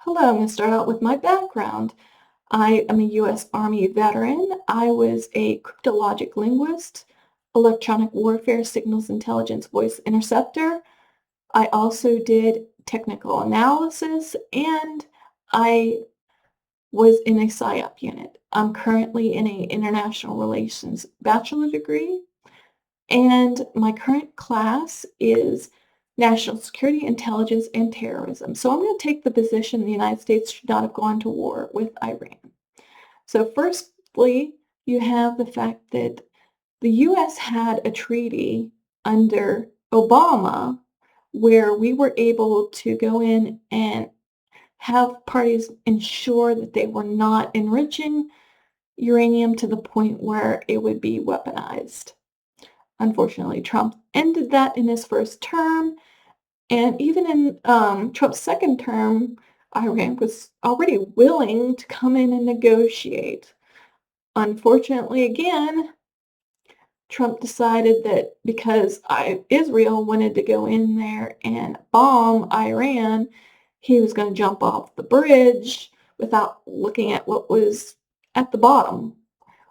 Hello, I'm going to start out with my background. I am a U.S. Army veteran. I was a cryptologic linguist, electronic warfare signals intelligence voice interceptor. I also did technical analysis, and I was in a PSYOP unit. I'm currently in a international relations bachelor degree, and my current class is National Security, Intelligence, and Terrorism. So I'm going to take the position the United States should not have gone to war with Iran. So firstly, you have the fact that the U.S. had a treaty under Obama where we were able to go in and have parties ensure that they were not enriching uranium to the point where it would be weaponized. Unfortunately, Trump ended that in his first term, and even in Trump's second term, Iran was already willing to come in and negotiate. Unfortunately, again, Trump decided that because Israel wanted to go in there and bomb Iran, he was going to jump off the bridge without looking at what was at the bottom,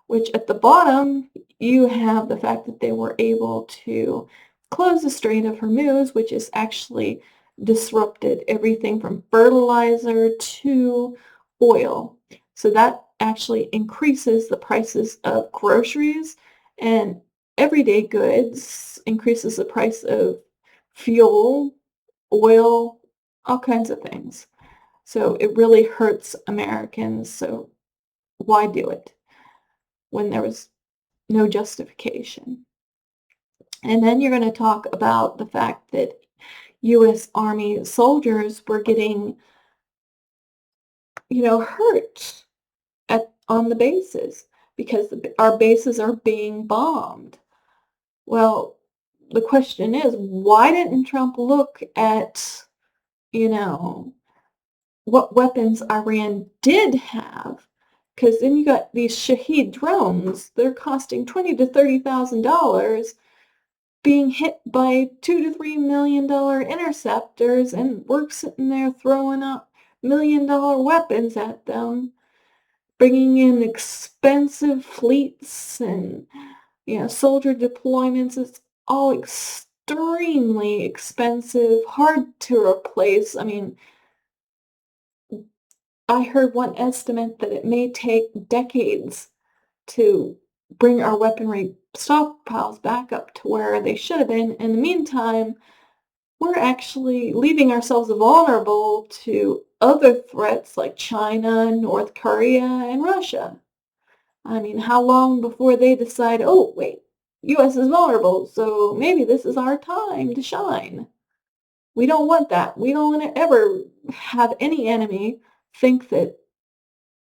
which at the bottom, you have the fact that they were able to close the Strait of Hormuz, which has actually disrupted everything from fertilizer to oil. So that actually increases the prices of groceries and everyday goods, increases the price of fuel, oil, all kinds of things. So it really hurts Americans. So why do it when there was no justification? And then you're going to talk about the fact that U.S. Army soldiers were getting, hurt on the bases because our bases are being bombed. Well, the question is, why didn't Trump look at, you know, what weapons Iran did have? Because then you got these Shahed drones. They're costing $20,000 to $30,000 being hit by $2 to $3 million interceptors, and we're sitting there throwing up $1 million weapons at them, bringing in expensive fleets and soldier deployments. It's all extremely expensive, hard to replace. I mean, I heard one estimate that it may take decades to bring our weaponry stockpiles back up to where they should have been. In the meantime, we're actually leaving ourselves vulnerable to other threats like China, North Korea, and Russia. I mean, how long before they decide, oh, wait, U.S. is vulnerable, so maybe this is our time to shine? We don't want that. We don't want to ever have any enemy think that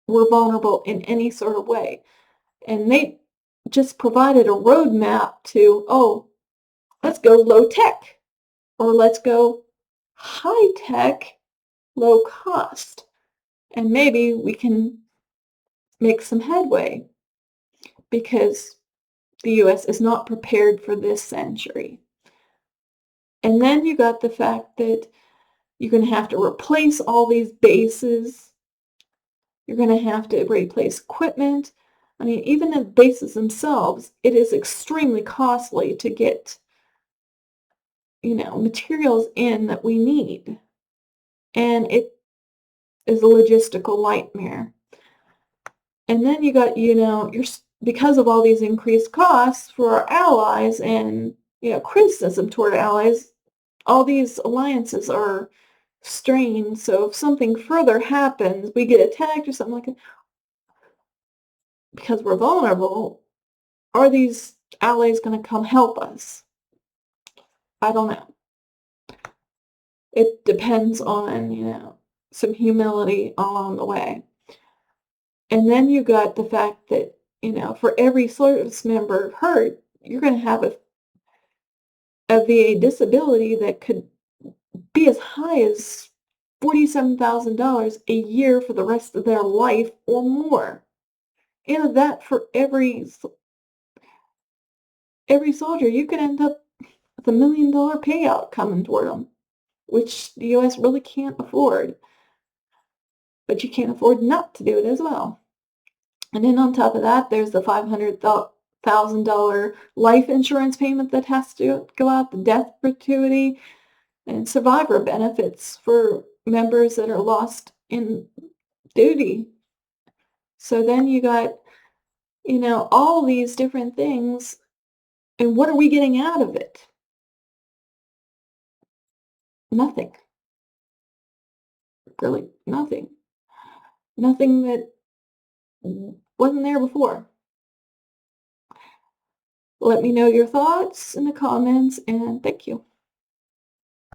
we're vulnerable in any sort of way. And they just provided a roadmap to, oh, let's go low tech, or let's go high tech, low cost, and maybe we can make some headway because the U.S. is not prepared for this century. And then you got the fact that you're going to have to replace all these bases. You're going to have to replace equipment. I mean, even the bases themselves, it is extremely costly to get, materials in that we need. And it is a logistical nightmare. And then you got, because of all these increased costs for our allies and, criticism toward allies, all these alliances are strained. So if something further happens, we get attacked or something like that, because we're vulnerable, are these allies going to come help us? I don't know. It depends on, some humility along the way. And then you got the fact that, for every service member hurt, you're going to have a VA disability that could be as high as $47,000 a year for the rest of their life or more. And that for every soldier, you could end up with $1 million payout coming toward them, which the U.S. really can't afford. but you can't afford not to do it as well. And then on top of that, there's the $500,000 life insurance payment that has to go out, the death gratuity, and survivor benefits for members that are lost in duty. So then you got, all these different things, and what are we getting out of it? Nothing. Really, nothing. Nothing that wasn't there before. Let me know your thoughts in the comments, and thank you.